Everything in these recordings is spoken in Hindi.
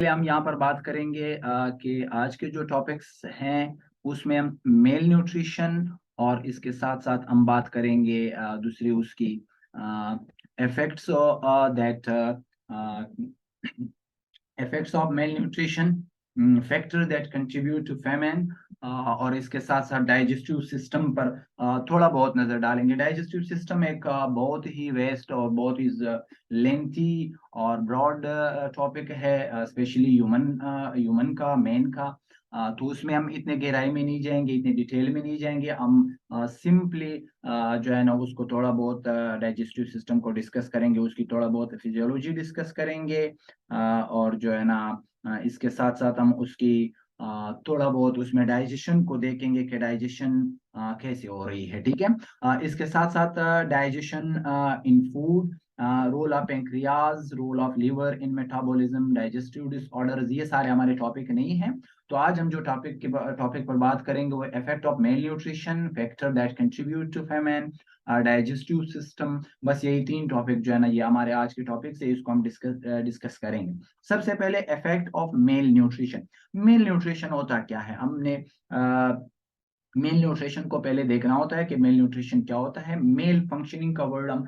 हम यहाँ पर बात करेंगे कि आज के जो टॉपिक्स हैं उसमें हम मेल न्यूट्रिशन और इसके साथ साथ हम बात करेंगे दूसरी उसकी effects that effects of malnutrition, factor that contribute to famine, और इसके साथ साथ डाइजेस्टिव सिस्टम पर थोड़ा बहुत नजर डालेंगे। डाइजेस्टिव सिस्टम एक बहुत ही वेस्ट और बहुत ही लेंथी और ब्रॉड टॉपिक है, स्पेशली ह्यूमन का मेन का। तो उसमें हम इतने गहराई में नहीं जाएंगे, इतने डिटेल में नहीं जाएंगे। हम सिंपली जो है ना उसको थोड़ा बहुत डाइजेस्टिव सिस्टम को डिस्कस करेंगे, उसकी थोड़ा बहुत फिजियोलॉजी डिस्कस करेंगे, और जो है ना इसके साथ साथ हम उसकी थोड़ा बहुत उसमें डाइजेशन को देखेंगे कि डाइजेशन कैसे हो रही है। ठीक है, इसके साथ साथ digestion in food, role of pancreas, role of liver in metabolism, digestive disorders, ये सारे हमारे टॉपिक नहीं हैं। तो आज हम जो टॉपिक पर बात करेंगे वो effect of malnutrition, factor that contribute to famine, digestive system. बस यही 3 टॉपिक जो है ना ये हमारे आज के टॉपिक से, इसको हम डिस्कस करेंगे। सबसे पहले effect of mail nutrition. Mail nutrition होता क्या है? हमने मेल न्यूट्रिशन को पहले देखना होता है कि मेल न्यूट्रिशन क्या होता है। मेल फंक्शनिंग का वर्ड हम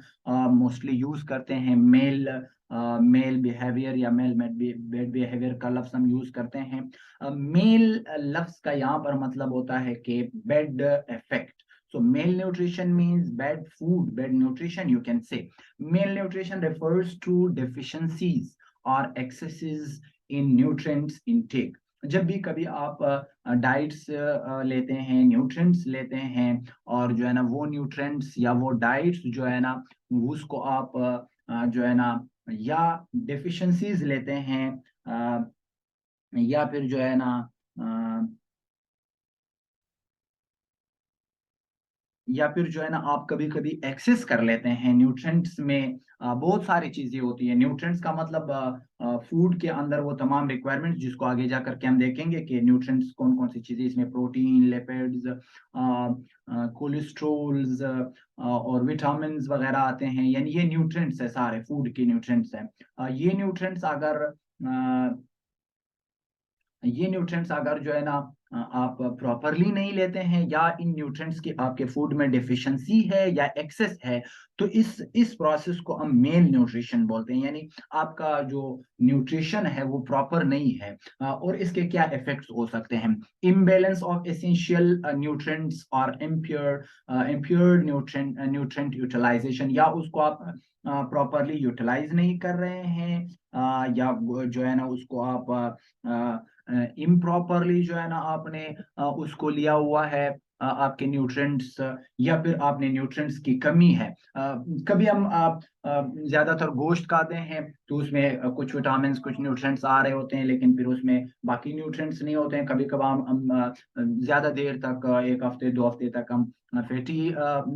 मोस्टली यूज करते हैं। मेल बिहेवियर या मेल बेड बिहेवियर का लफ्ज हम यूज करते हैं। मेल लफ्ज का यहाँ पर मतलब होता है कि bed effect. So malnutrition means bad food, bad nutrition, you can say. Malnutrition refers to deficiencies or excesses in nutrients intake. जब भी कभी आप डाइट्स लेते हैं, न्यूट्रिएंट्स लेते हैं, और जो है ना वो न्यूट्रिएंट्स या वो डाइट्स जो है ना उसको आप जो है ना या डेफिशिएंसीज लेते हैं, या फिर जो है ना या फिर जो है ना आप कभी कभी एक्सेस कर लेते हैं न्यूट्रिएंट्स में। बहुत सारी चीजें होती है। न्यूट्रिएंट्स का मतलब फूड के अंदर वो तमाम रिक्वायरमेंट्स जिसको आगे जाकर के हम देखेंगे कि न्यूट्रिएंट्स कौन कौन सी चीजें इसमें, प्रोटीन, लिपिड्स, कोलेस्ट्रोल्स और विटामिन वगैरह आते हैं। यानी ये न्यूट्रिएंट्स है, सारे फूड के न्यूट्रिएंट्स हैं। ये न्यूट्रिएंट्स अगर जो है ना आप प्रॉपरली नहीं लेते हैं, या इन न्यूट्रिएंट्स की आपके फूड में डिफिशिएंसी है या एक्सेस है, तो इस प्रोसेस को हम मेल न्यूट्रिशन बोलते हैं। यानी आपका जो न्यूट्रिशन है वो प्रॉपर नहीं है। और इसके क्या इफेक्ट्स हो सकते हैं? इम्बैलेंस ऑफ एसेंशियल न्यूट्रिएंट्स और इम्प्योर न्यूट्रिएंट यूटिलाइजेशन, या उसको आप प्रॉपरली यूटिलाइज नहीं कर रहे हैं, या जो है ना उसको आप इम्प्रॉपरली जो है ना आपने उसको लिया हुआ है, आपके न्यूट्रिएंट्स, या फिर आपने न्यूट्रिएंट्स की कमी है। कभी हम ज्यादातर गोश्त खाते हैं तो उसमें कुछ विटामिन, कुछ न्यूट्रिएंट्स आ रहे होते हैं, लेकिन फिर उसमें बाकी न्यूट्रिएंट्स नहीं होते हैं। कभी कभार हम ज्यादा देर तक, 1 हफ्ते 2 हफ्ते तक हम फैटी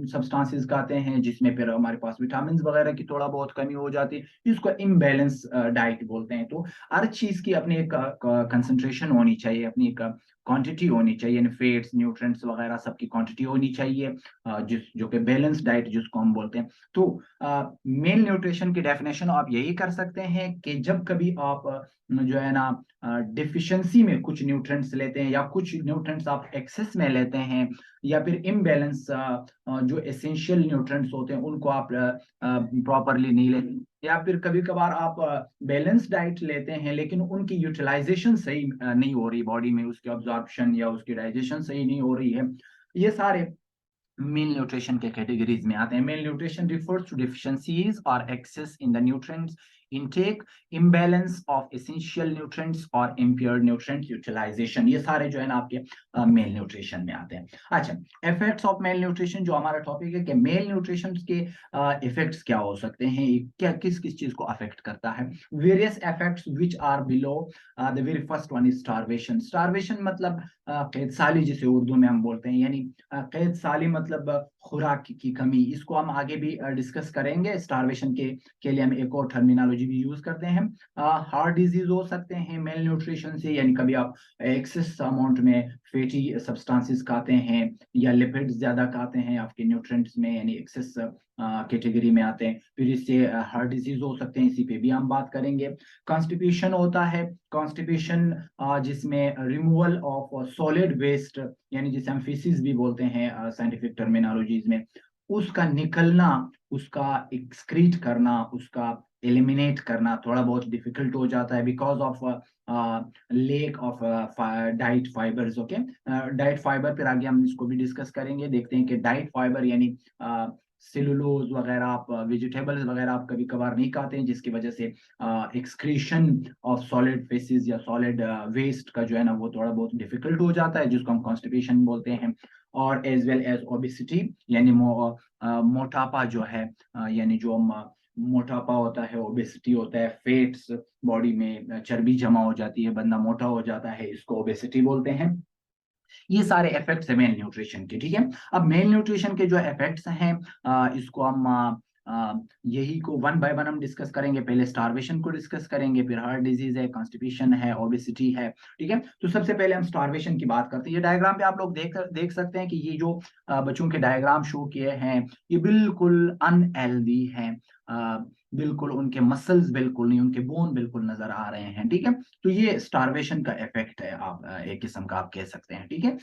सब्सटेंसेस खाते हैं, जिसमें फिर हमारे पास विटामिन वगैरह की थोड़ा बहुत कमी हो जाती है। इसको इम्बैलेंस डाइट बोलते हैं। तो हर चीज की अपनी एक कंसंट्रेशन होनी चाहिए, अपनी एक क्वांटिटी होनी चाहिए। फैट्स, न्यूट्रिएंट्स वगैरह सबकी क्वांटिटी होनी चाहिए, जिस जो कि बैलेंस डाइट जिसको हम बोलते हैं। तो मेल न्यूट्रिशन की डेफिनेशन आप यही कर सकते हैं कि जब कभी आप जो है ना डिफिशिएंसी में कुछ न्यूट्रिएंट्स लेते हैं, या कुछ न्यूट्रिएंट्स आप एक्सेस में लेते हैं, या फिर इम्बैलेंस जो एसेंशियल न्यूट्रिएंट्स होते हैं उनको आप प्रॉपरली नहीं लेते, या फिर कभी कभार आप बैलेंस डाइट लेते हैं लेकिन उनकी यूटिलाइजेशन सही नहीं हो रही बॉडी में, उसकी अब्जॉर्प्शन या उसकी डाइजेशन सही नहीं हो रही है। ये सारे मेल न्यूट्रिशन के कैटेगरीज में आते हैं। Malnutrition refers to deficiencies और excess in the nutrients intake, imbalance of essential nutrients और इम्प्योर न्यूट्रिएंट यूटिलाइजेशन। ये सारे जो है ना आपके मेल न्यूट्रिशन में आते हैं। अच्छा, इफेक्ट्स ऑफ मेल न्यूट्रिशन जो हमारा टॉपिक है कि मेल न्यूट्रिशन के इफेक्ट्स क्या हो सकते हैं, क्या किस किस चीज को अफेक्ट करता है। Various effects which are below. The very first one is starvation. Starvation मतलब कैद साली, जिसे उर्दू में हम बोलते हैं। यानी कैद साली मतलब खुराक की कमी। इसको हम आगे भी डिस्कस करेंगे। स्टारवेशन के लिए हम एक और टर्मिनोलॉजी भी यूज करते हैं। हार्ट डिजीज हो सकते हैं मेल न्यूट्रिशन से, यानी कभी आप एक्सेस अमाउंट में फैटी सब्सटेंसेस खाते हैं, या लिपिड्स ज्यादा खाते हैं आपके न्यूट्रिएंट्स में, यानी एक्सेस कैटेगरी में आते हैं। फिर इससे हार्ट डिजीज हो सकते हैं, इसी पे भी हम बात करेंगे। कॉन्स्टिपेशन होता है, कॉन्स्टिपेशन जिसमें रिमूवल ऑफ सॉलिड वेस्ट, यानी जिसे हम फीसिस भी बोलते हैं साइंटिफिक टर्मिनोलॉजीज में, उसका निकलना, उसका एक्सक्रीट करना, उसका एलिमिनेट करना थोड़ा बहुत डिफिकल्ट हो जाता है because of lake of diet fibres. Okay, diet fibre फिर आगे हम इसको भी डिस्कस करेंगे। देखते हैं कि डाइट फाइबर यानी सेलुलोज वगैरह, आप वेजिटेबल्स वगैरह आप कभी कभार नहीं खाते हैं, जिसकी वजह से एक्सक्रीशन ऑफ सॉलिड फेसिस या सॉलिड वेस्ट का जो है ना वो थोड़ा बहुत डिफिकल्ट हो जाता है, जिसको हम कॉन्स्टिपेशन बोलते हैं। और एज वेल एज ओबेसिटी, यानी मोटापा जो है, यानी जो मोटापा होता है, ओबेसिटी होता है, फेट्स बॉडी में चर्बी जमा हो जाती है, बंदा मोटा हो जाता है, इसको ओबेसिटी बोलते हैं। ये सारे इफेक्ट्स है मेल न्यूट्रिशन के, ठीक है। अब मेल न्यूट्रिशन के जो इफेक्ट्स हैं, इसको हम यही को वन बाय वन हम डिस्कस करेंगे। पहले स्टारवेशन को डिस्कस करेंगे, फिर हार्ट डिजीज है, कॉन्स्टिपेशन है, ओबेसिटी है, ठीक है। तो सबसे पहले हम स्टारवेशन की बात करते हैं। ये डायग्राम पे आप लोग देख सकते हैं कि ये जो बच्चों के डायग्राम शो किए हैं, ये बिल्कुल अनहेल्दी हैं। बिल्कुल उनके मसल्स बिल्कुल नहीं, उनके बोन बिल्कुल नजर आ रहे हैं, ठीक है। तो ये स्टारवेशन का इफेक्ट है, आप एक किस्म का आप कह सकते हैं, ठीक है।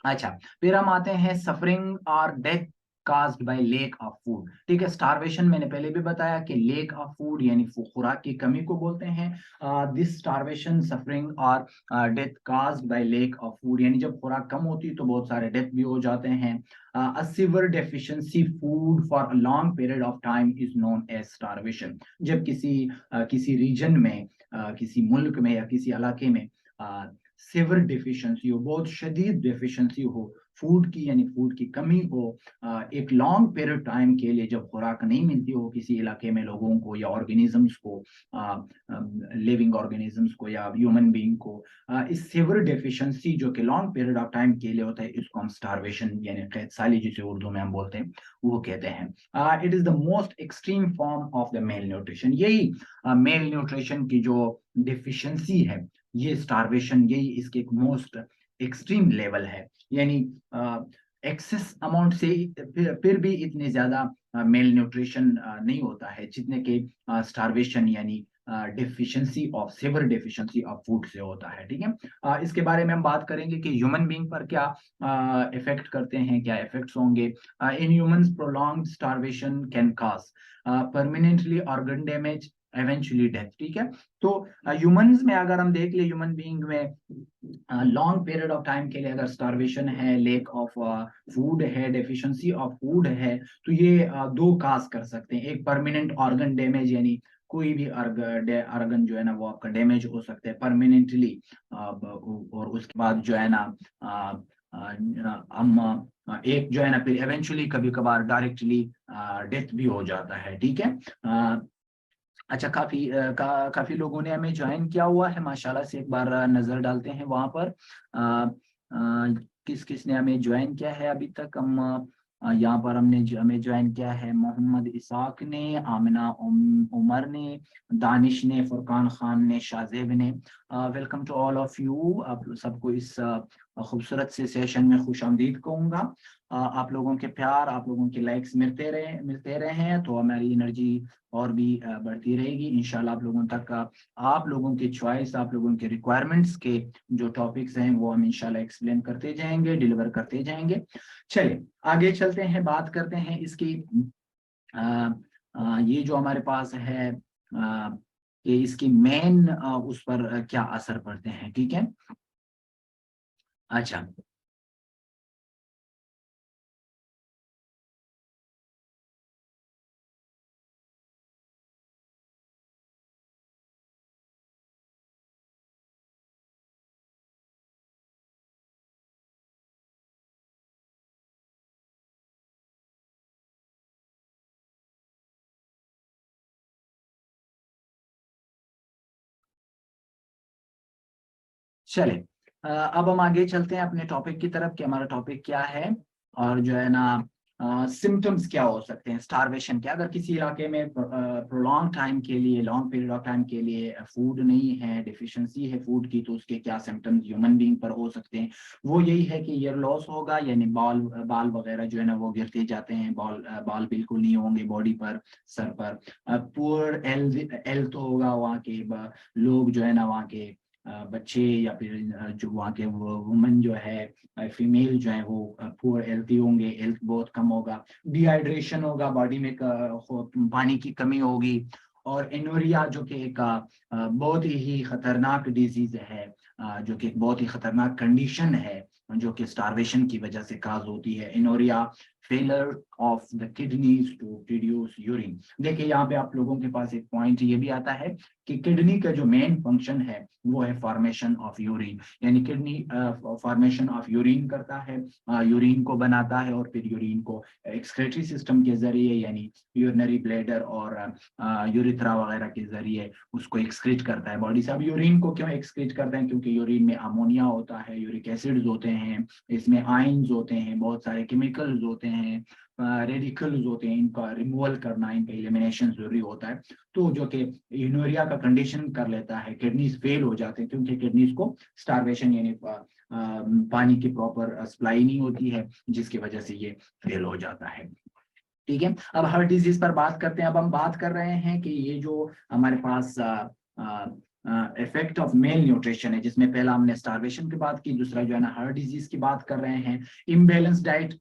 अच्छा, फिर हम आते हैं सफरिंग और death caused bye lake of food, ठीक है। स्टारवेशन मैंने पहले भी बताया कि लेक ऑफ फूड यानी खुराक की कमी को बोलते हैं। दिस स्टारवेशन, सफरिंग और death caused bye lake of food, यानी जब खुराक कम होती है तो बहुत सारे डेथ भी हो जाते हैं। A severe deficiency food for a long period of time is known as starvation. जब किसी रीजन में, किसी मुल्क में या किसी इलाके में सिवियर डिफिशियंसी हो, बहुत शदीद डिफिशियंसी हो फूड की, यानी फूड की कमी हो, एक लॉन्ग पीरियड टाइम के लिए जब खुराक नहीं मिलती हो किसी इलाके में लोगों को या ऑर्गेनिजम्स को, लिविंग ऑर्गेनिजम्स को या ह्यूमन बीइंग को, इस सिवियर डिफिशियंसी जो कि लॉन्ग पीरियड ऑफ टाइम के लिए होता है, इसको हम स्टारवेशन यानी कैद साली जिसे उर्दू में हम बोलते हैं वो कहते हैं। It is the most extreme form of the mail nutrition. यही मेल न्यूट्रिशन की जो डिफिशियंसी है, ये स्टारवेशन, यही इसके एक मोस्ट एक्सट्रीम लेवल है। यानी एक्सेस अमाउंट से फिर भी इतने ज्यादा मेल न्यूट्रिशन नहीं होता है जितने के स्टारवेशन यानी deficiency of severe deficiency of food से होता है, ठीक है। इसके बारे में हम बात करेंगे कि ह्यूमन बीइंग पर क्या इफेक्ट करते हैं, क्या इफेक्ट्स होंगे। In humans prolonged starvation can cause permanently organ damage, eventually death, ठीक है। तो ह्यूमंस में अगर हम देख ले, ह्यूमन बीइंग में लॉन्ग पीरियड ऑफ टाइम के लिए अगर स्टारवेशन है, लेक ऑफ फूड है, डेफिशिएंसी ऑफ फूड है, तो ये दो काज कर सकते हैं। एक परमानेंट ऑर्गन डैमेज, यानी कोई भी ऑर्गन जो है ना वो आपका डैमेज हो सकता है परमानेंटली, और उसके बाद जो है ना हम एक जो है ना फिर एवेंचुअली कभी कभार डायरेक्टली डेथ भी हो जाता है, ठीक है। अच्छा, काफी लोगों ने हमें ज्वाइन किया हुआ है माशाल्लाह से, एक बार नजर डालते हैं वहां पर किस किस ने हमें ज्वाइन किया है अभी तक। हम यहाँ पर हमें ज्वाइन किया है मोहम्मद इसाक ने, आमिना उमर ने, दानिश ने, फुरकान खान ने, शाहजेब ने। Welcome to all of you, आप सबको इस खूबसूरत से सेशन में खुश आमदीद कहूँगा। आप लोगों के प्यार, आप लोगों के लाइक्स मिलते रहे हैं तो हमारी एनर्जी और भी बढ़ती रहेगी इंशाल्लाह। आप लोगों तक आप लोगों की चॉइस, आप लोगों के रिक्वायरमेंट्स के जो टॉपिक्स हैं वो हम इंशाल्लाह एक्सप्लेन करते जाएंगे, डिलीवर करते जाएंगे। चलिए आगे चलते हैं, बात करते हैं इसकी। ये जो हमारे पास है कि इसकी मेन उस पर क्या असर पड़ते हैं, ठीक है। अच्छा, चले अब हम आगे चलते हैं अपने टॉपिक की तरफ कि हमारा टॉपिक क्या है। और जो है ना सिम्टम्स क्या हो सकते हैं स्टारवेशन के? अगर किसी इलाके में प्रोलॉन्ग टाइम के लिए, लॉन्ग पीरियड ऑफ टाइम के लिए फूड नहीं है, डिफिशिएंसी है फूड की, तो उसके क्या सिम्टम्स ह्यूमन बीइंग पर हो सकते हैं? वो यही है कि ईयर लॉस होगा, यानी बाल बाल वगैरह जो है ना वो गिरते जाते हैं, बाल बिल्कुल नहीं होंगे बॉडी पर, सर पर। पुअर हेल्थ होगा, वहाँ के लोग जो है ना, वहाँ के बच्चे या फिर जो वहाँ के वुमन जो है, फीमेल जो है, वो पुअर हेल्थी होंगे, हेल्थ बहुत कम होगा। डिहाइड्रेशन होगा, बॉडी में पानी की कमी होगी। और एनोरिया जो कि एक बहुत ही खतरनाक डिजीज है, जो कि एक बहुत ही खतरनाक कंडीशन है, जो कि स्टारवेशन की वजह से काज होती है। Anuria, failure of the kidneys to produce urine. देखिए यहाँ पे आप लोगों के पास एक पॉइंट ये भी आता है कि किडनी का जो मेन फंक्शन है वो है फॉर्मेशन ऑफ यूरिन, यानी किडनी फॉर्मेशन ऑफ यूरिन करता है, यूरिन को बनाता है, और फिर यूरिन को एक्सक्रेटरी सिस्टम के जरिए, यानी यूरिनरी ब्लैडर और यूरिथ्रा वगैरह के जरिए उसको एक्सक्रीट करता है बॉडी से। अब यूरिन को क्यों एक्सक्रीट करते हैं? क्योंकि यूरिन में अमोनिया होता है, यूरिक एसिड्स होते हैं, इसमें आयंस होते हैं, बहुत सारे केमिकल्स होते हैं, रेडिकल्स होते हैं, इनका रिमूवल करना, इनका एलिमिनेशन जरूरी होता है। तो जो कि यूनोरिया का कंडीशन कर लेता है, किडनीज फेल हो जाते हैं, क्योंकि किडनीज को स्टारवेशन यानी पानी की प्रॉपर सप्लाई नहीं होती है, जिसकी वजह से ये फेल हो जाता है। ठीक है, अब हार्ट डिजीज पर बात करते हैं। अब हम बात कर रहे हैं कि ये जो हमारे पास इफेक्ट ऑफ मेल न्यूट्रिशन है, जिसमें पहला हमने स्टारवेशन की बात की, दूसरा जो है ना हार्ट डिजीज की बात कर रहे हैं। इम्बेलेंस डाइट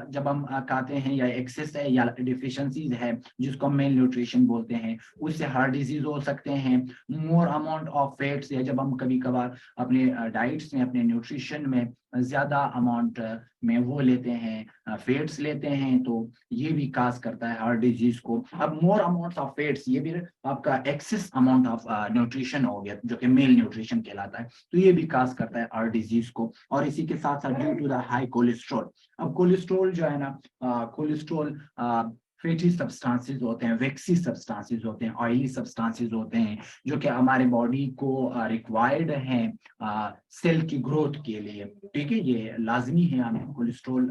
जब हम खाते हैं, या एक्सेस है या डिफिशियंसीज है, जिसको हम मेल न्यूट्रिशन बोलते हैं, उससे हार्ट डिजीज हो सकते हैं। मोर अमाउंट ऑफ फैट्स, या जब हम कभी कभार अपने डाइट्स में, अपने न्यूट्रिशन में ज्यादा अमाउंट में वो लेते हैं, फैट्स लेते हैं, तो ये भी काज करता है हार्ट डिजीज को। अब मोर अमाउंट ऑफ फैट्स, ये भी आपका एक्सेस अमाउंट ऑफ न्यूट्रिशन हो गया, जो कि मेल न्यूट्रिशन कहलाता है, तो ये भी काज करता है हार्ट डिजीज को। और इसी के साथ साथ due to the high cholesterol. अब कोलेस्ट्रॉल जो है ना, कोलेस्ट्रॉल फैटी सब्सटेंसेस होते हैं, वैक्सी सब्सटेंसेस होते हैं, ऑयली सब्सटेंसेस होते हैं, जो कि हमारे बॉडी को रिक्वायर्ड हैं सेल की ग्रोथ के लिए। ठीक है, ये लाजमी है, हमें कोलेस्ट्रॉल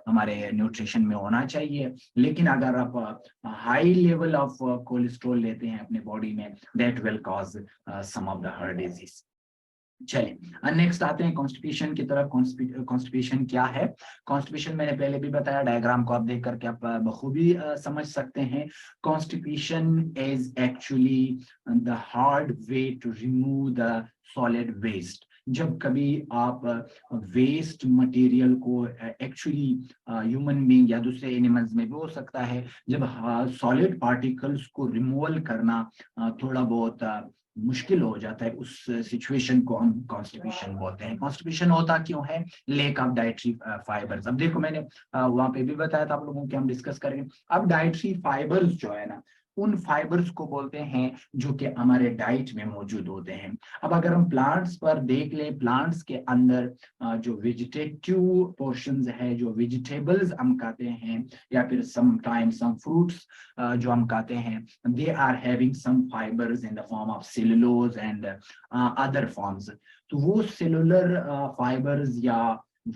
हमारे न्यूट्रिशन में होना चाहिए। लेकिन अगर आप हाई लेवल ऑफ कोलेस्ट्रॉल लेते हैं अपने बॉडी में, that will cause some of the heart disease. चलिए नेक्स्ट आते हैं कॉन्स्टिपेशन की तरफ। कॉन्स्टिपेशन क्या है? कॉन्स्टिपेशन मैंने पहले भी बताया, डायग्राम को आप देख करके आप बखूबी समझ सकते हैं। Constipation is actually the hard way to remove the solid waste. जब कभी आप वेस्ट मटेरियल को एक्चुअली ह्यूमन बीइंग या दूसरे एनिमल्स में भी हो सकता है, जब सॉलिड पार्टिकल्स को रिमूवल करना थोड़ा बहुत मुश्किल हो जाता है, उस सिचुएशन को हम कॉन्स्टिपेशन बोलते हैं। कॉन्स्टिपेशन होता क्यों है? Lake of dietary fibres. अब देखो मैंने वहां पे भी बताया था आप लोगों के, हम डिस्कस करेंगे। अब डाइटरी फाइबर्स जो है ना, उन फाइबर्स को बोलते हैं जो कि हमारे डाइट में मौजूद होते हैं। अब अगर हम प्लांट्स पर देख लें, प्लांट्स के अंदर जो वेजिटेटिव पोर्शंस है, जो वेजिटेबल्स हम खाते हैं, या फिर समटाइम्स सम फ्रूट्स जो हम खाते हैं, they are having some fibers in the form of cellulose and other forms। तो वो सेलुलर फाइबर्स या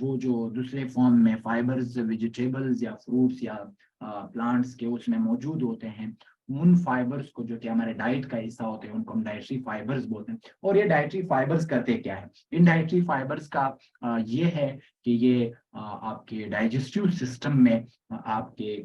वो जो दूसरे फॉर्म में फाइबर्स वेजिटेबल्स या फ्रूट्स या प्लांट्स के उसमें मौजूद होते हैं, उन फाइबर्स को, जो कि हमारे डाइट का हिस्सा होते हैं, उनको हम डाइटरी फाइबर्स बोलते हैं। और ये डाइटरी फाइबर्स करते क्या है? इन डाइटरी फाइबर्स का ये है कि ये आपके डाइजेस्टिव सिस्टम में आपके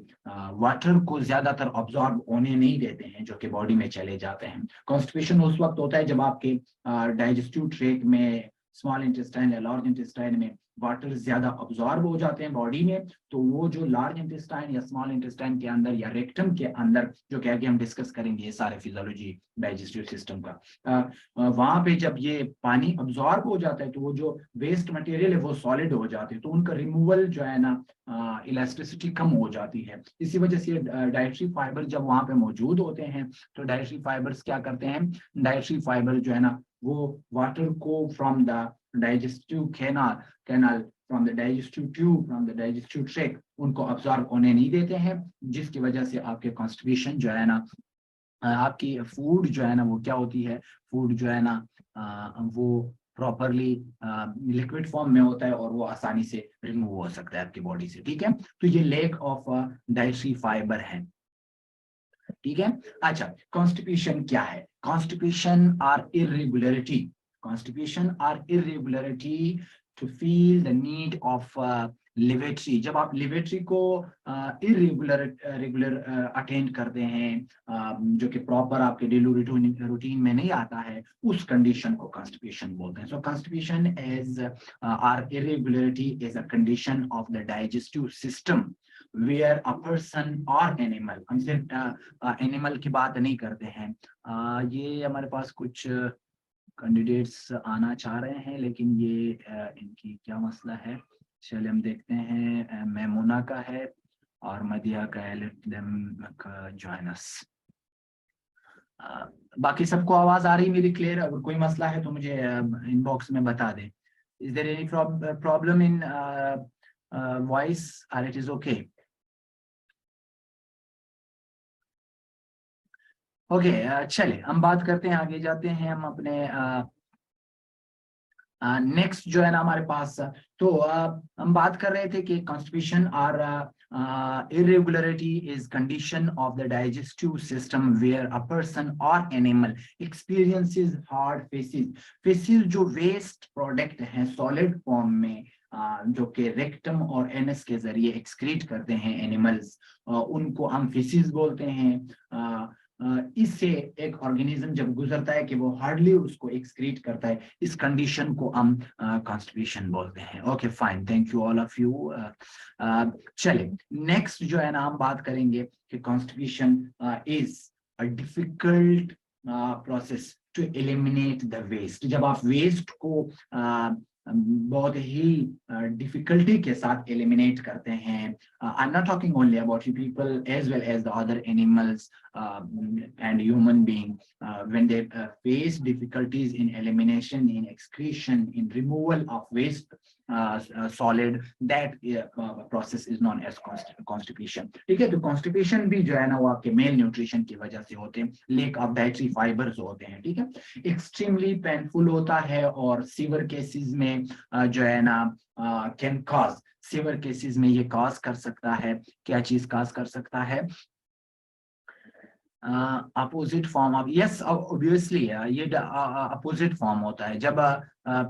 वाटर को ज्यादातर ऑब्जॉर्ब होने नहीं देते हैं, जो कि बॉडी में चले जाते हैं। कॉन्स्टिपेशन उस वक्त होता है जब आपके डाइजेस्टिव ट्रैक्ट में, स्मॉल इंटेस्टाइन या लार्ज इंटेस्टाइन में वाटर ज्यादा ऑब्जॉर्ब हो जाते हैं बॉडी में, तो वो जो लार्ज इंटेस्टाइन या स्मॉल इंटेस्टाइन के अंदर या रेक्टम के अंदर, जो कि आगे हम डिस्कस करेंगे ये सारे फिजियोलॉजी डाइजेस्टिव सिस्टम का, वहां पे जब ये पानी ऑब्जॉर्ब हो जाता है, तो वो जो वेस्ट मटेरियल है वो सॉलिड हो जाते हैं, तो उनका रिमूवल जो है ना, इलास्टिसिटी कम हो जाती है। इसी वजह से डाइटरी फाइबर जब वहां पे मौजूद होते हैं, तो डाइटरी फाइबर्स क्या करते हैं? डाइटरी फाइबर जो है ना, वो वाटर को from the digestive canal from the digestive tube, from the digestive tract, उनको अब्सॉर्ब होने नहीं देते हैं, जिसकी वजह से आपके कॉन्स्टिपेशन जो है ना, आपकी फूड जो है ना वो क्या होती है? फूड जो है ना वो प्रॉपरली लिक्विड फॉर्म में होता है और वो आसानी से रिमूव हो सकता है आपकी बॉडी से, ठीक है। तो ये लैक ऑफ डाइटरी फाइबर है, ठीक है। अच्छा, कॉन्स्टिपेशन क्या है? Constipation or irregularity, constipation or irregularity to feel the need of lavatory. जब आप लिवेटरी को रेगुलर अटेंड करते हैं, जो कि प्रॉपर आपके डेली रूटीन में नहीं आता है, उस कंडीशन को कॉन्स्टिपेशन बोलते हैं। So constipation is or irregularity is a condition of the digestive system where a person or animal, हम सिर्फ एनिमल की बात नहीं करते हैं। ये हमारे पास कुछ कैंडिडेट्स आना चाह रहे हैं, लेकिन ये इनकी क्या मसला है, चलिए हम देखते हैं। मैमुना का है और मदिया का है, लेट देम जॉइन अस। बाकी सबको आवाज आ रही मेरी क्लियर? अगर कोई मसला है तो मुझे इनबॉक्स में बता दें। Is there any problem in voice और इट इज ओके? ओके, चलिए हम बात करते हैं, आगे जाते हैं हम अपने नेक्स्ट जो है ना हमारे पास। तो हम बात कर रहे थे कि कॉन्स्टिपेशन और irregularity is condition of the digestive system where a person or animal experiences hard feces। feces जो वेस्ट प्रोडक्ट हैं सॉलिड फॉर्म में, जो कि रेक्टम और एनस के जरिए एक्सक्रीट करते हैं एनिमल्स, उनको हम feces बोलते हैं। इससे एक ऑर्गेनिज्म जब गुजरता है कि वो हार्डली उसको एक्सक्रीट करता है, इस कंडीशन को हम कॉन्स्टिपेशन बोलते हैं। Okay fine, thank you all of you. चलिए नेक्स्ट जो है ना हम बात करेंगे कि constipation is a difficult process to eliminate the waste. जब आप वेस्ट को बहुत ही डिफिकल्टी के साथ एलिमिनेट करते हैं, I am not talking only about you people as well as the other animals and human being, when they face difficulties in elimination, in excretion, in removal of waste solid, that process is known as constipation, ठीक है। तो constipation भी जो है ना वो आपके मेल न्यूट्रिशन की वजह से होते हैं, लेक ऑफ डाइटरी फाइबर्स होते हैं, ठीक है। एक्सट्रीमली पेनफुल होता है और सीवर केसेस में जो है ना कैन कॉज, सीवर केसेस में ये कॉज कर सकता है, क्या चीज कॉज कर सकता है? Opposite form of, yes obviously ये अपोजिट फॉर्म होता है। जब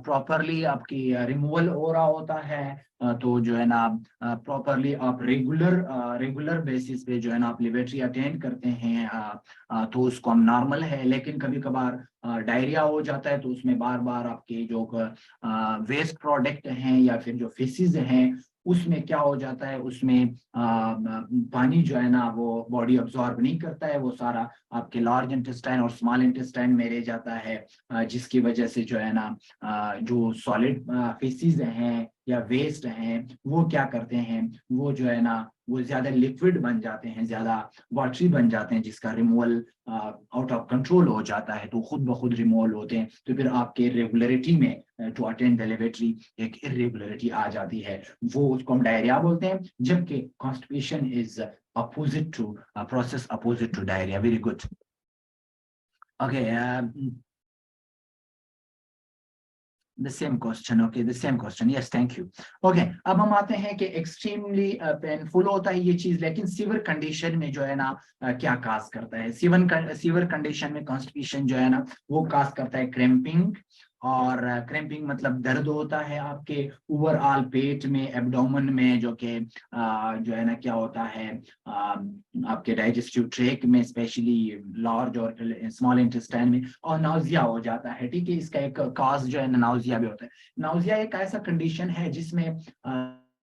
प्रॉपरली आपकी रिमूवल हो रहा होता है, तो जो है ना प्रॉपरली आप रेगुलर बेसिस पे जो है ना आप लिवेटरी अटेंड करते हैं, तो उसको हम नॉर्मल है। लेकिन कभी कभार डायरिया हो जाता है, तो उसमें बार बार आपके जो वेस्ट प्रोडक्ट हैं या फिर जो फेसिस हैं, उसमें क्या हो जाता है, उसमें पानी जो है ना वो बॉडी अब्सॉर्ब नहीं करता है, वो सारा आपके लार्ज इंटेस्टाइन और स्मॉल इंटेस्टाइन में रह जाता है, जिसकी वजह से जो है ना जो सॉलिड फेसिस हैं या वेस्ट हैं, वो क्या करते हैं, वो जो है ना वो ज्यादा लिक्विड बन जाते हैं, ज्यादा वाटरी बन जाते हैं, जिसका रिमूवल आउट ऑफ कंट्रोल हो जाता है, तो खुद ब खुद रिमूवल होते हैं। तो फिर आपके रेगुलरिटी में टू अटेंड द लेवेटरी एक इरेगुलरिटी आ जाती है, वो उसको हम डायरिया बोलते हैं। जबकि constipation is opposite to process opposite to diarrhoea. Very good. Okay, the same question, okay, the same question, yes, thank you। okay, अब हम आते हैं कि एक्सट्रीमली पेनफुल होता है ये चीज, लेकिन सीवर कंडीशन में जो है ना क्या काज करता है? सीवर कंडीशन में कॉन्स्टिपेशन जो है ना वो काज करता है क्रेम्पिंग, और क्रैम्पिंग मतलब दर्द होता है आपके ओवरऑल पेट में, एब्डोमेन में, जो कि जो है ना क्या होता है आपके डाइजेस्टिव ट्रैक्ट में, स्पेशली लार्ज और स्मॉल इंटेस्टाइन में, और नाउजिया हो जाता है, ठीक है। इसका एक कॉज जो है ना नाउजिया भी होता है। नाउजिया एक ऐसा कंडीशन है जिसमें